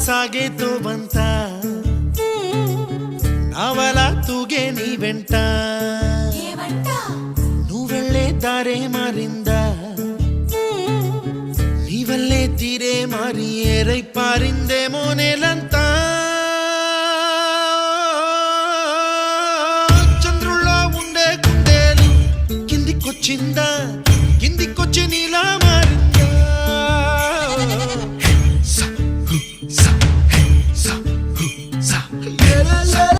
సాగేతో బంత నావల తూగే నీ వెంట నువ్వెళ్ళే దారే మారిందా నీ వల్లే తీరే మారి ఏరై పారిందేమో నేలంతా చంద్రుల్లో ఉండే గుండెలు కిందికొచ్చిందా